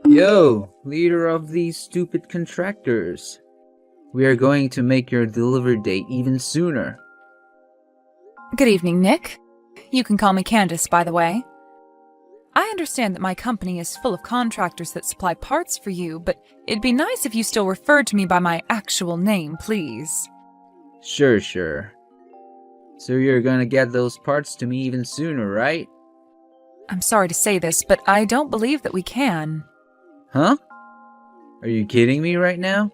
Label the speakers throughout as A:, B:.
A: Yo, leader of these stupid contractors. We are going to make your delivery date even sooner.
B: Good evening, Nick. You can call me Candace, by the way. I understand that my company is full of contractors that supply parts for you, but it'd be nice if you still referred to me by my actual name, please.
A: Sure. So you're gonna get those parts to me even sooner, right?
B: I'm sorry to say this, but I don't believe that we can.
A: Huh? Are you kidding me right now?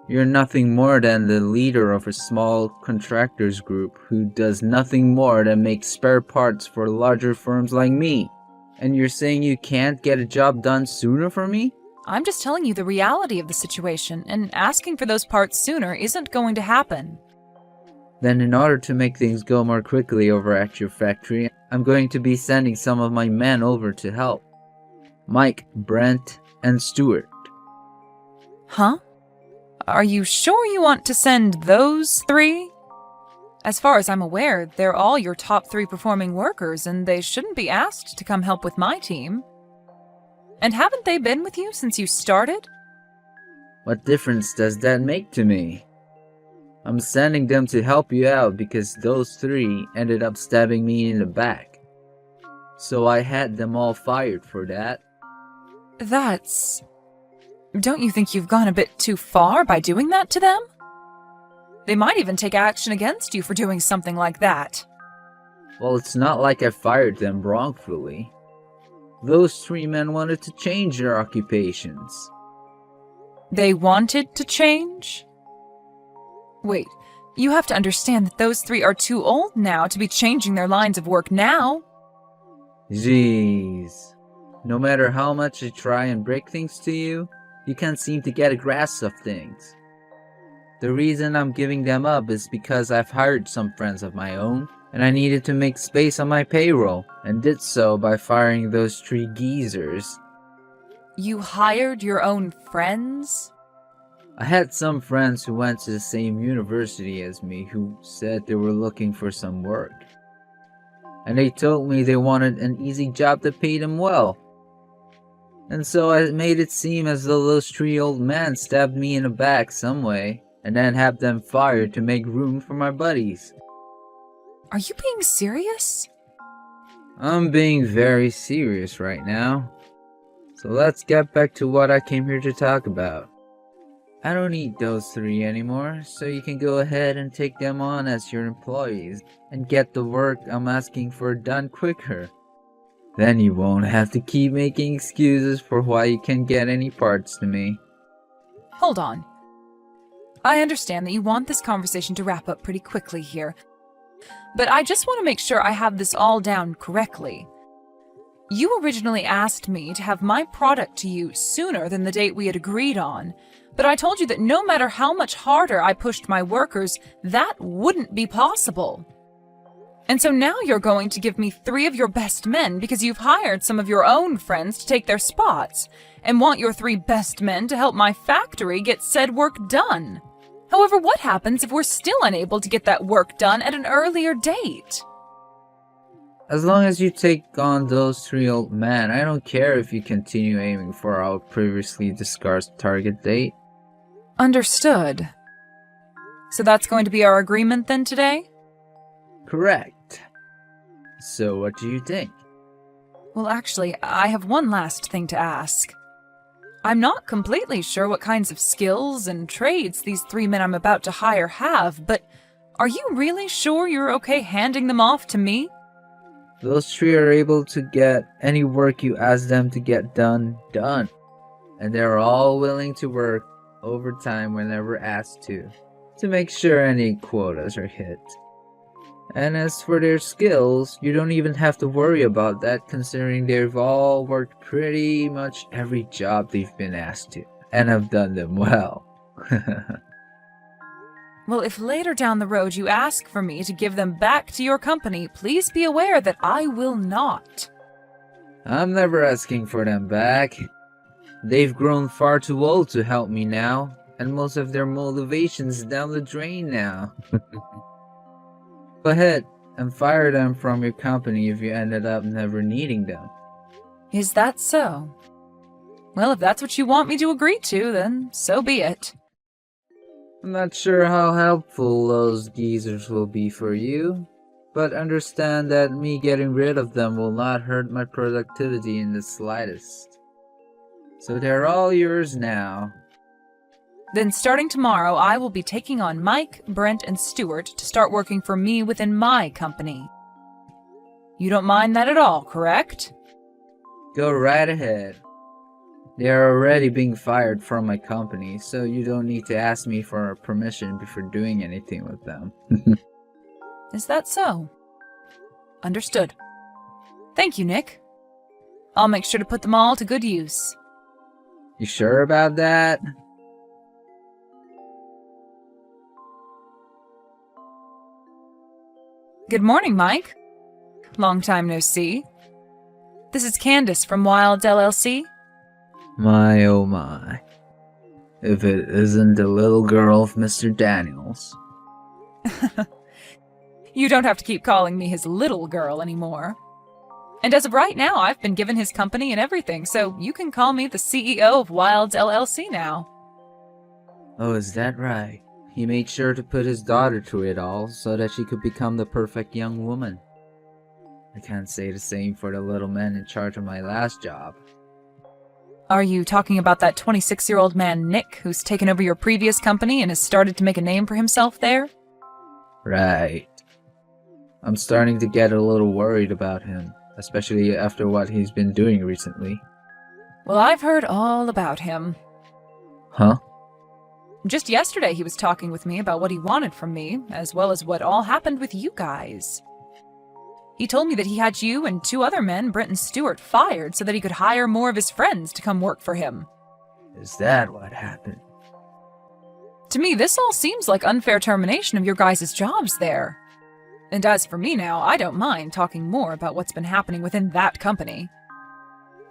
A: You're nothing more than the leader of a small contractors group who does nothing more than make spare parts for larger firms like me. And you're saying you can't get a job done sooner for me?
B: I'm just telling you the reality of the situation, and asking for those parts sooner isn't going to happen.
A: Then in order to make things go more quickly over at your factory, I'm going to be sending some of my men over to help. Mike, Brent, and Stuart.
B: Huh? Are you sure you want to send those three? As far as I'm aware, they're all your top 3 performing workers, and they shouldn't be asked to come help with my team. And haven't they been with you since you started?
A: What difference does that make to me? I'm sending them to help you out because those 3 ended up stabbing me in the back. So I had them all fired for that.
B: Don't you think you've gone a bit too far by doing that to them? They might even take action against you for doing something like that.
A: Well, it's not like I fired them wrongfully. Those 3 men wanted to change their occupations.
B: They wanted to change? Wait, you have to understand that those 3 are too old now to be changing their lines of work now.
A: Jeez. No matter how much I try and break things to you, you can't seem to get a grasp of things. The reason I'm giving them up is because I've hired some friends of my own, and I needed to make space on my payroll, and did so by firing those 3 geezers.
B: You hired your own friends?
A: I had some friends who went to the same university as me who said they were looking for some work. And they told me they wanted an easy job that paid them well. And so I made it seem as though those 3 old men stabbed me in the back some way, and then had them fired to make room for my buddies.
B: Are you being serious?
A: I'm being very serious right now. So let's get back to what I came here to talk about. I don't need those 3 anymore, so you can go ahead and take them on as your employees and get the work I'm asking for done quicker. Then you won't have to keep making excuses for why you can't get any parts to me.
B: Hold on. I understand that you want this conversation to wrap up pretty quickly here, but I just want to make sure I have this all down correctly. You originally asked me to have my product to you sooner than the date we had agreed on, but I told you that no matter how much harder I pushed my workers, that wouldn't be possible. And so now you're going to give me 3 of your best men because you've hired some of your own friends to take their spots, and want your 3 best men to help my factory get said work done. However, what happens if we're still unable to get that work done at an earlier date?
A: As long as you take on those 3 old men, I don't care if you continue aiming for our previously discussed target date.
B: Understood. So that's going to be our agreement then today?
A: Correct. So what do you think?
B: Well, actually, I have one last thing to ask. I'm not completely sure what kinds of skills and trades these 3 men I'm about to hire have, but are you really sure you're okay handing them off to me?
A: Those 3 are able to get any work you ask them to get done. And they're all willing to work overtime whenever asked to make sure any quotas are hit. And as for their skills, you don't even have to worry about that considering they've all worked pretty much every job they've been asked to, and have done them well.
B: Well, if later down the road you ask for me to give them back to your company, please be aware that I will not.
A: I'm never asking for them back. They've grown far too old to help me now, and most of their motivation's down the drain now. Go ahead and fire them from your company if you ended up never needing them.
B: Is that so? Well, if that's what you want me to agree to, then so be it.
A: I'm not sure how helpful those geezers will be for you, but understand that me getting rid of them will not hurt my productivity in the slightest. So they're all yours now.
B: Then starting tomorrow, I will be taking on Mike, Brent, and Stuart to start working for me within my company. You don't mind that at all, correct?
A: Go right ahead. They are already being fired from my company, so you don't need to ask me for permission before doing anything with them.
B: Is that so? Understood. Thank you, Nick. I'll make sure to put them all to good use.
A: You sure about that?
B: Good morning, Mike. Long time no see. This is Candace from Wild LLC.
A: My oh my. If it isn't the little girl of Mr. Daniels.
B: You don't have to keep calling me his little girl anymore. And as of right now, I've been given his company and everything, so you can call me the CEO of Wilds LLC now.
A: Oh, is that right? He made sure to put his daughter through it all so that she could become the perfect young woman. I can't say the same for the little man in charge of my last job.
B: Are you talking about that 26-year-old man, Nick, who's taken over your previous company and has started to make a name for himself there?
A: Right. I'm starting to get a little worried about him, especially after what he's been doing recently.
B: Well, I've heard all about him.
A: Huh?
B: Just yesterday he was talking with me about what he wanted from me, as well as what all happened with you guys. He told me that he had you and 2 other men, Brent and Stuart, fired so that he could hire more of his friends to come work for him.
A: Is that what happened?
B: To me, this all seems like unfair termination of your guys' jobs there. And as for me now, I don't mind talking more about what's been happening within that company.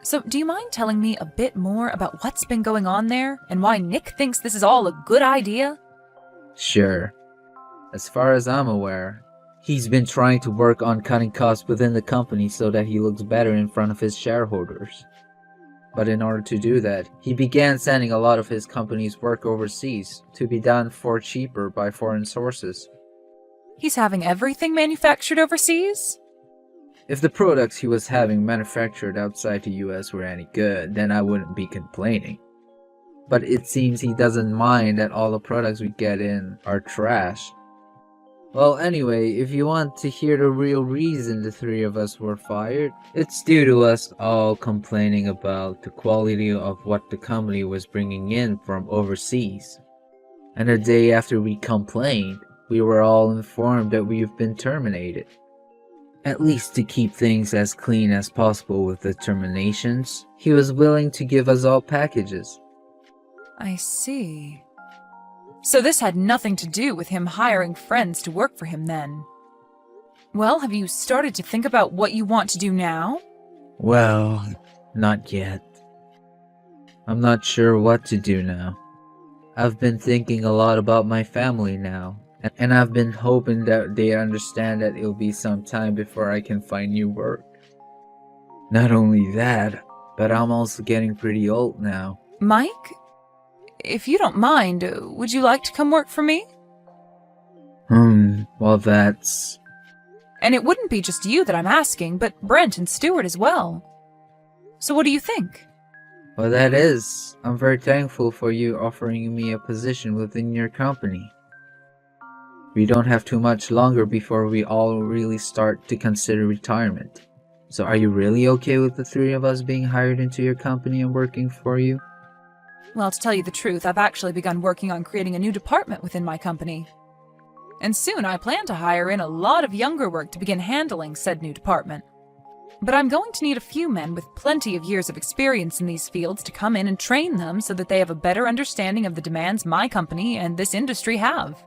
B: So, do you mind telling me a bit more about what's been going on there, and why Nick thinks this is all a good idea?
A: Sure. As far as I'm aware, he's been trying to work on cutting costs within the company so that he looks better in front of his shareholders. But in order to do that, he began sending a lot of his company's work overseas to be done for cheaper by foreign sources.
B: He's having everything manufactured overseas?
A: If the products he was having manufactured outside the US were any good, then I wouldn't be complaining. But it seems he doesn't mind that all the products we get in are trash. Well, anyway, if you want to hear the real reason the 3 of us were fired, it's due to us all complaining about the quality of what the company was bringing in from overseas. And the day after we complained, we were all informed that we've been terminated. At least to keep things as clean as possible with the terminations, he was willing to give us all packages.
B: I see. So this had nothing to do with him hiring friends to work for him then. Well, have you started to think about what you want to do now?
A: Well, not yet. I'm not sure what to do now. I've been thinking a lot about my family now, and I've been hoping that they understand that it'll be some time before I can find new work. Not only that, but I'm also getting pretty old now.
B: Mike? If you don't mind, would you like to come work for me?
A: Well that's...
B: And it wouldn't be just you that I'm asking, but Brent and Stuart as well. So what do you think?
A: Well, that is. I'm very thankful for you offering me a position within your company. We don't have too much longer before we all really start to consider retirement. So are you really okay with the 3 of us being hired into your company and working for you?
B: Well, to tell you the truth, I've actually begun working on creating a new department within my company. And soon I plan to hire in a lot of younger work to begin handling said new department. But I'm going to need a few men with plenty of years of experience in these fields to come in and train them so that they have a better understanding of the demands my company and this industry have.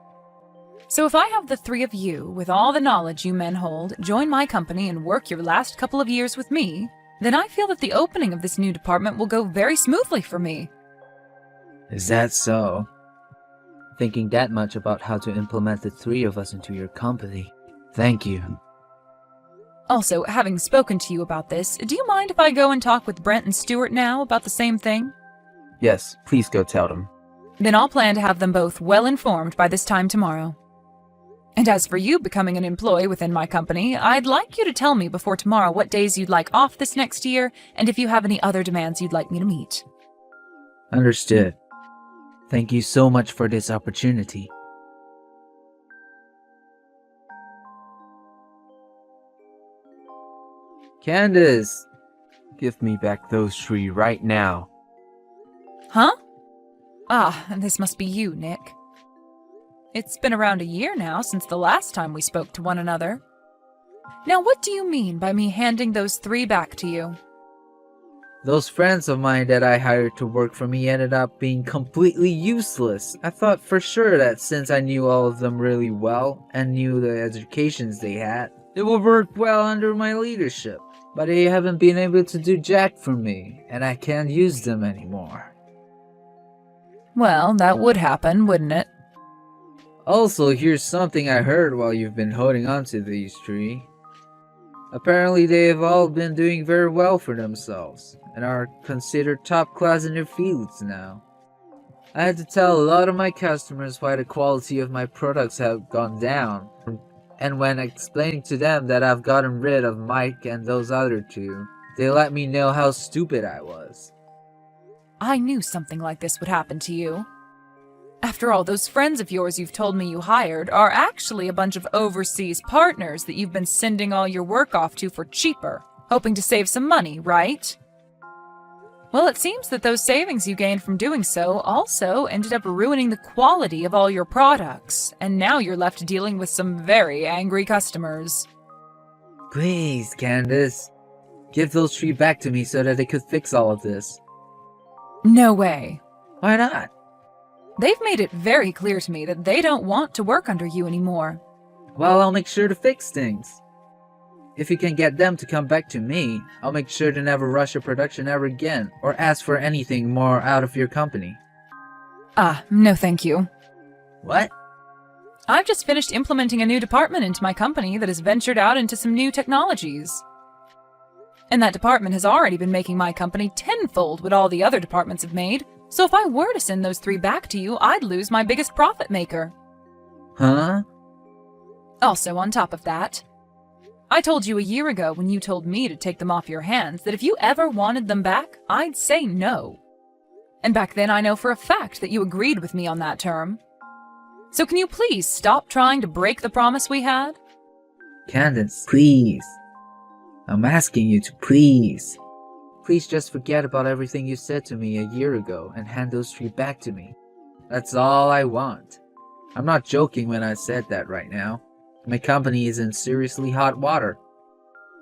B: So if I have the 3 of you, with all the knowledge you men hold, join my company and work your last couple of years with me, then I feel that the opening of this new department will go very smoothly for me.
A: Is that so? Thinking that much about how to implement the 3 of us into your company. Thank you.
B: Also, having spoken to you about this, do you mind if I go and talk with Brent and Stuart now about the same thing?
C: Yes, please go tell them.
B: Then I'll plan to have them both well informed by this time tomorrow. And as for you becoming an employee within my company, I'd like you to tell me before tomorrow what days you'd like off this next year, and if you have any other demands you'd like me to meet.
A: Understood. Thank you so much for this opportunity. Candace!
C: Give me back those 3 right now.
B: Huh? Ah, this must be you, Nick. It's been around a year now since the last time we spoke to one another. Now, what do you mean by me handing those 3 back to you?
A: Those friends of mine that I hired to work for me ended up being completely useless. I thought for sure that since I knew all of them really well and knew the educations they had, it would work well under my leadership. But they haven't been able to do jack for me, and I can't use them anymore.
B: Well, that would happen, wouldn't it?
A: Also, here's something I heard while you've been holding on to these 3. Apparently they have all been doing very well for themselves, and are considered top class in their fields now. I had to tell a lot of my customers why the quality of my products have gone down, and when explaining to them that I've gotten rid of Mike and those other 2, they let me know how stupid I was.
B: I knew something like this would happen to you. After all, those friends of yours you've told me you hired are actually a bunch of overseas partners that you've been sending all your work off to for cheaper, hoping to save some money, right? Well, it seems that those savings you gained from doing so also ended up ruining the quality of all your products, and now you're left dealing with some very angry customers.
A: Please, Candace, give those 3 back to me so that they could fix all of this.
B: No way.
A: Why not?
B: They've made it very clear to me that they don't want to work under you anymore.
A: Well, I'll make sure to fix things. If you can get them to come back to me, I'll make sure to never rush a production ever again, or ask for anything more out of your company.
B: No thank you.
A: What?
B: I've just finished implementing a new department into my company that has ventured out into some new technologies. And that department has already been making my company tenfold what all the other departments have made, so if I were to send those 3 back to you, I'd lose my biggest profit maker.
A: Huh?
B: Also, on top of that, I told you a year ago when you told me to take them off your hands that if you ever wanted them back, I'd say no. And back then I know for a fact that you agreed with me on that term. So can you please stop trying to break the promise we had?
A: Candace, please. I'm asking you to please. Please just forget about everything you said to me a year ago and hand those 3 back to me. That's all I want. I'm not joking when I said that right now. My company is in seriously hot water.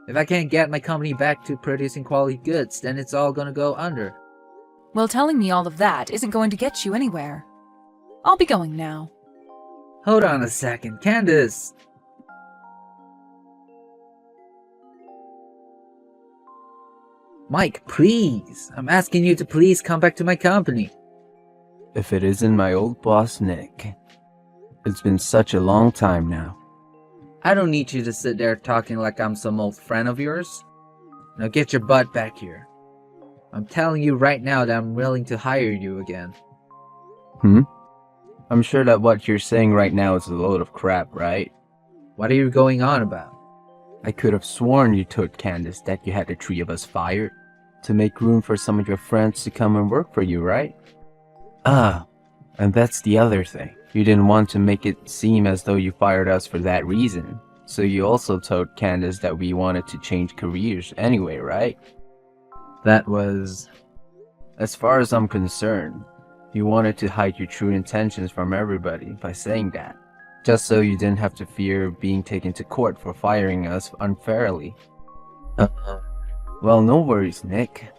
A: If I can't get my company back to producing quality goods, then it's all gonna go under.
B: Well, telling me all of that isn't going to get you anywhere. I'll be going now.
A: Hold on a second, Candace! Mike, please! I'm asking you to please come back to my company.
C: If it isn't my old boss, Nick. It's been such a long time now.
A: I don't need you to sit there talking like I'm some old friend of yours. Now get your butt back here. I'm telling you right now that I'm willing to hire you again.
C: I'm sure that what you're saying right now is a load of crap, right?
A: What are you going on about?
C: I could have sworn you told Candace that you had the 3 of us fired to make room for some of your friends to come and work for you, right? And that's the other thing. You didn't want to make it seem as though you fired us for that reason. So you also told Candace that we wanted to change careers anyway, right?
A: That was...
C: As far as I'm concerned, you wanted to hide your true intentions from everybody by saying that. Just so you didn't have to fear being taken to court for firing us unfairly. Well, no worries, Nick.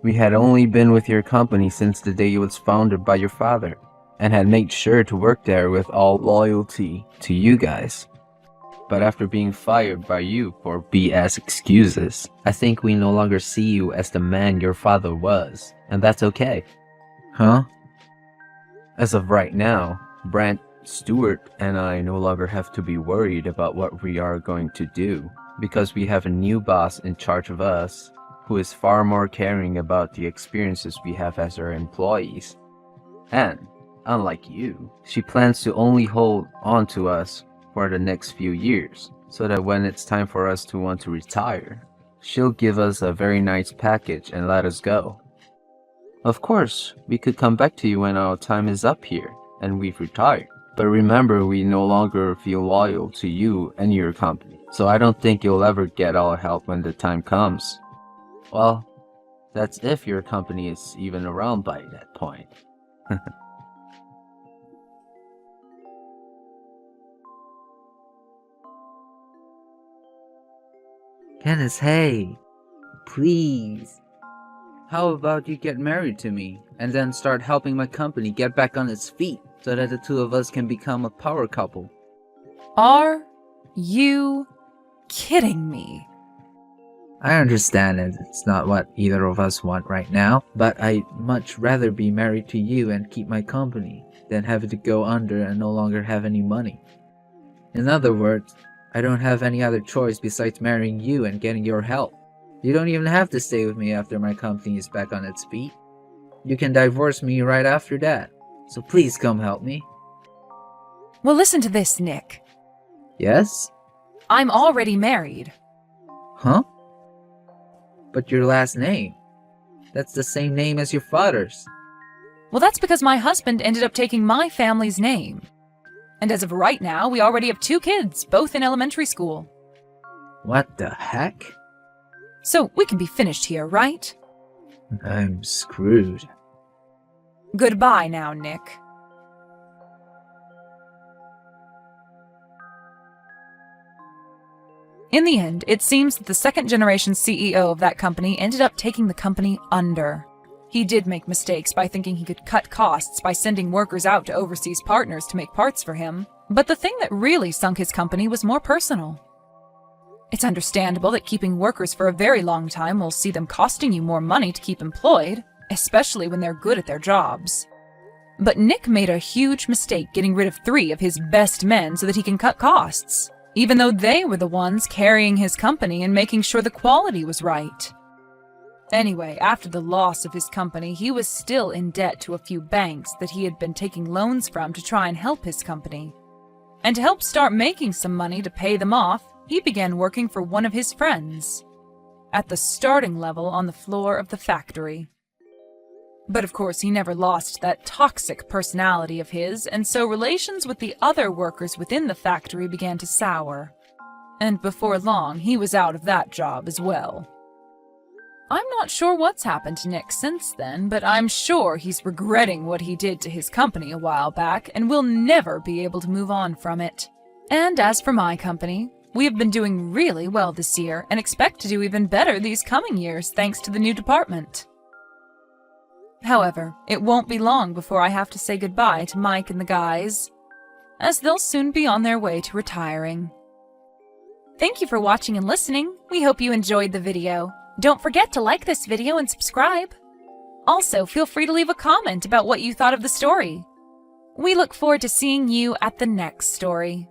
C: We had only been with your company since the day it was founded by your father, and had made sure to work there with all loyalty to you guys. But after being fired by you for BS excuses, I think we no longer see you as the man your father was, and that's okay.
A: Huh?
C: As of right now, Brent, Stuart, and I no longer have to be worried about what we are going to do. because we have a new boss in charge of us who is far more caring about the experiences we have as our employees. And, unlike you, she plans to only hold on to us for the next few years, so that when it's time for us to want to retire, she'll give us a very nice package and let us go. Of course, we could come back to you when our time is up here and we've retired. But remember, we no longer feel loyal to you and your company, so I don't think you'll ever get our help when the time comes. Well, that's if your company is even around by that point.
A: Kenneth, hey, please. How about you get married to me and then start helping my company get back on its feet so that the two of us can become a power couple?
B: Are you kidding me?
A: I understand that it's not what either of us want right now, but I'd much rather be married to you and keep my company than have it to go under and no longer have any money. In other words, I don't have any other choice besides marrying you and getting your help. You don't even have to stay with me after my company is back on its feet. You can divorce me right after that. So please come help me.
B: Well, listen to this, Nick.
A: Yes?
B: I'm already married.
A: Huh? But your last name? That's the same name as your father's.
B: Well, that's because my husband ended up taking my family's name. And as of right now, we already have 2 kids, both in elementary school.
A: What the heck?
B: So we can be finished here, right?
A: I'm screwed.
B: Goodbye now, Nick. In the end, it seems that the second-generation CEO of that company ended up taking the company under. He did make mistakes by thinking he could cut costs by sending workers out to overseas partners to make parts for him, but the thing that really sunk his company was more personal. It's understandable that keeping workers for a very long time will see them costing you more money to keep employed, especially when they're good at their jobs. But Nick made a huge mistake getting rid of 3 of his best men so that he can cut costs, even though they were the ones carrying his company and making sure the quality was right. Anyway, after the loss of his company, he was still in debt to a few banks that he had been taking loans from to try and help his company. And to help start making some money to pay them off, he began working for one of his friends, at the starting level on the floor of the factory. But of course, he never lost that toxic personality of his, and so relations with the other workers within the factory began to sour. And before long, he was out of that job as well. I'm not sure what's happened to Nick since then, but I'm sure he's regretting what he did to his company a while back and will never be able to move on from it. And as for my company, we have been doing really well this year and expect to do even better these coming years thanks to the new department. However, it won't be long before I have to say goodbye to Mike and the guys, as they'll soon be on their way to retiring. Thank you for watching and listening. We hope you enjoyed the video. Don't forget to like this video and subscribe. Also, feel free to leave a comment about what you thought of the story. We look forward to seeing you at the next story.